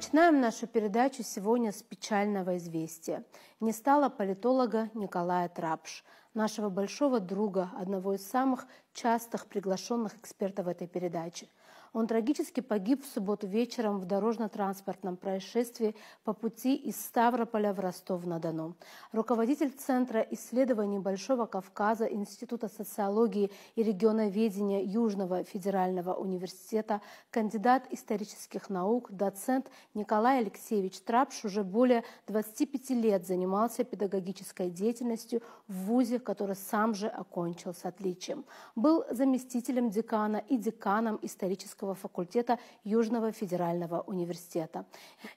Начинаем нашу передачу сегодня с печального известия. Не стало политолога Николая Трапш, нашего большого друга, одного из самых частых приглашенных экспертов этой передачи. Он трагически погиб в субботу вечером в дорожно-транспортном происшествии по пути из Ставрополя в Ростов-на-Дону. Руководитель Центра исследований Большого Кавказа Института социологии и регионоведения Южного федерального университета, кандидат исторических наук, доцент Николай Алексеевич Трапш уже более 25 лет занимался педагогической деятельностью в вузе, который сам же окончил с отличием. Был заместителем декана и деканом исторического факультета Южного федерального университета.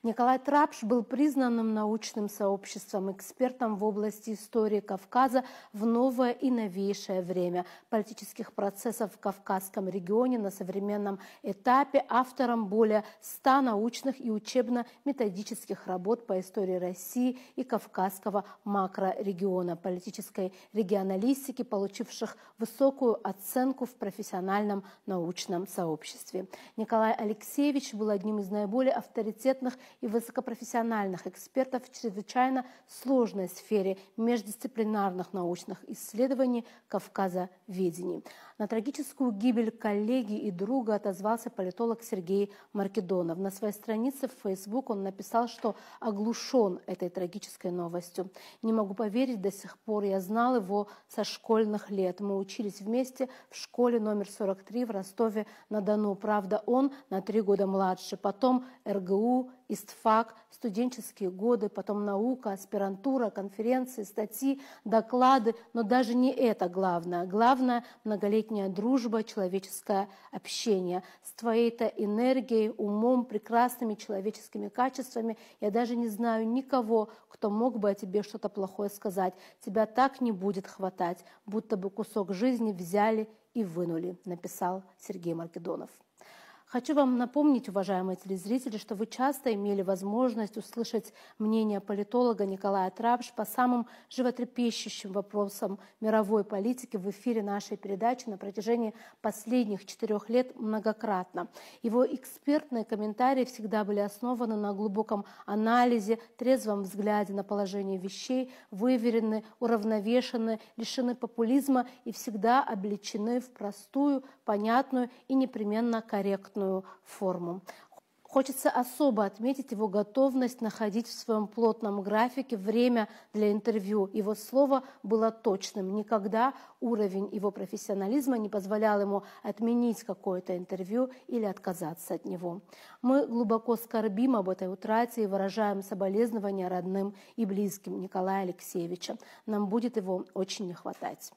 Николай Трапш был признанным научным сообществом экспертом в области истории Кавказа в новое и новейшее время политических процессов в Кавказском регионе на современном этапе, автором более 100 научных и учебно-методических работ по истории России и Кавказского макрорегиона, политической регионалистики, получивших высокую оценку в профессиональном научном сообществе. Николай Алексеевич был одним из наиболее авторитетных и высокопрофессиональных экспертов в чрезвычайно сложной сфере междисциплинарных научных исследований кавказоведений. На трагическую гибель коллеги и друга отозвался политолог Сергей Маркедонов. На своей странице в Facebook он написал, что оглушен этой трагической новостью. «Не могу поверить, до сих пор я знал его со школьных лет. Мы учились вместе в школе номер 43 в Ростове-на-Дону. Правда, он на 3 года младше. Потом РГУ, ИСТФАК, студенческие годы, потом наука, аспирантура, конференции, статьи, доклады. Но даже не это главное. Главное – многолетняя дружба, человеческое общение. С твоей-то энергией, умом, прекрасными человеческими качествами я даже не знаю никого, кто мог бы о тебе что-то плохое сказать. Тебя так не будет хватать, будто бы кусок жизни взяли и вынули», написал Сергей Маркедонов. Хочу вам напомнить, уважаемые телезрители, что вы часто имели возможность услышать мнение политолога Николая Трапш по самым животрепещущим вопросам мировой политики в эфире нашей передачи на протяжении последних 4 лет многократно. Его экспертные комментарии всегда были основаны на глубоком анализе, трезвом взгляде на положение вещей, выверены, уравновешены, лишены популизма и всегда облечены в простую, понятную и непременно корректную форму. Хочется особо отметить его готовность находить в своем плотном графике время для интервью. Его слово было точным. Никогда уровень его профессионализма не позволял ему отменить какое-то интервью или отказаться от него. Мы глубоко скорбим об этой утрате и выражаем соболезнования родным и близким Николая Алексеевича. Нам будет его очень не хватать.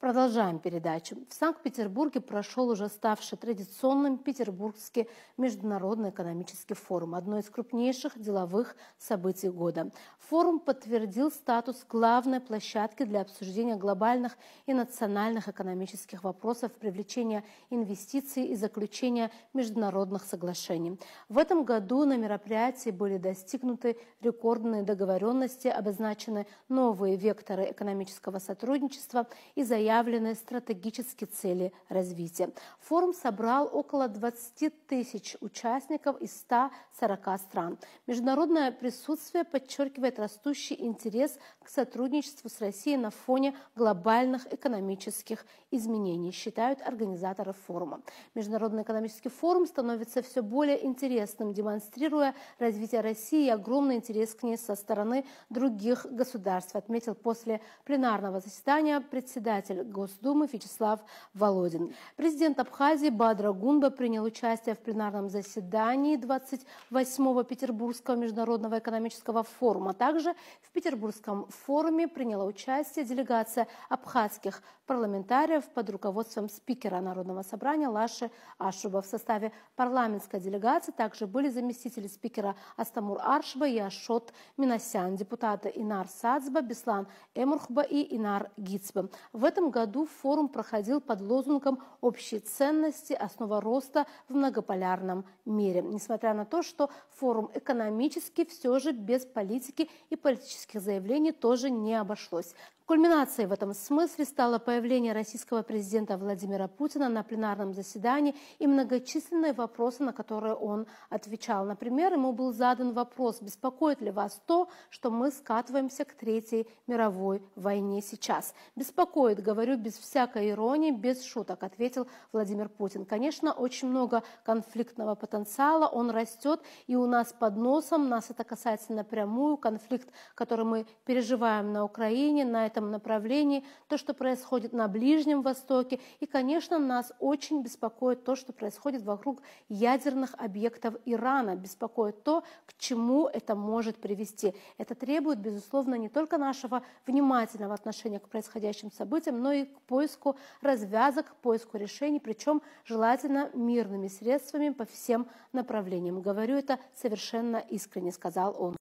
Продолжаем передачу. В Санкт-Петербурге прошел уже ставший традиционным Петербургский международный экономический форум, одно из крупнейших деловых событий года. Форум подтвердил статус главной площадки для обсуждения глобальных и национальных экономических вопросов, привлечения инвестиций и заключения международных соглашений. В этом году на мероприятии были достигнуты рекордные договоренности, обозначены новые векторы экономического сотрудничества и заявлены стратегические цели развития. Форум собрал около 20 тысяч участников из 140 стран. Международное присутствие подчеркивает растущий интерес к сотрудничеству с Россией на фоне глобальных экономических изменений, считают организаторы форума. Международный экономический форум становится все более интересным, демонстрируя развитие России и огромный интерес к ней со стороны других государств, отметил после пленарного заседания председатель Госдумы Вячеслав Володин. Президент Абхазии Бадра Гунба принял участие в пленарном заседании 28-го Петербургского международного экономического форума. Также в Петербургском форуме приняла участие делегация абхазских парламентариев под руководством спикера Народного собрания Лаши Ашуба. В составе парламентской делегации также были заместители спикера Астамур Аршба и Ашот Минасян, депутаты Инар Сацба, Беслан Эмурхба и Инар Гицба. В этом году форум проходил под лозунгом «Общие ценности. Основа роста в многополярном мире». Несмотря на то, что форум экономический, все же без политики и политических заявлений тоже не обошлось. Кульминацией в этом смысле стало появление российского президента Владимира Путина на пленарном заседании и многочисленные вопросы, на которые он отвечал. Например, ему был задан вопрос: беспокоит ли вас то, что мы скатываемся к Третьей мировой войне сейчас? Беспокоит, говорю без всякой иронии, без шуток, ответил Владимир Путин. Конечно, очень много конфликтного потенциала, он растет, и у нас под носом, нас это касается напрямую, конфликт, который мы переживаем на Украине, на этом направлении, то, что происходит на Ближнем Востоке. И, конечно, нас очень беспокоит то, что происходит вокруг ядерных объектов Ирана. Беспокоит то, к чему это может привести. Это требует, безусловно, не только нашего внимательного отношения к происходящим событиям, но и к поиску развязок, к поиску решений, причем желательно мирными средствами по всем направлениям. Говорю это совершенно искренне, сказал он.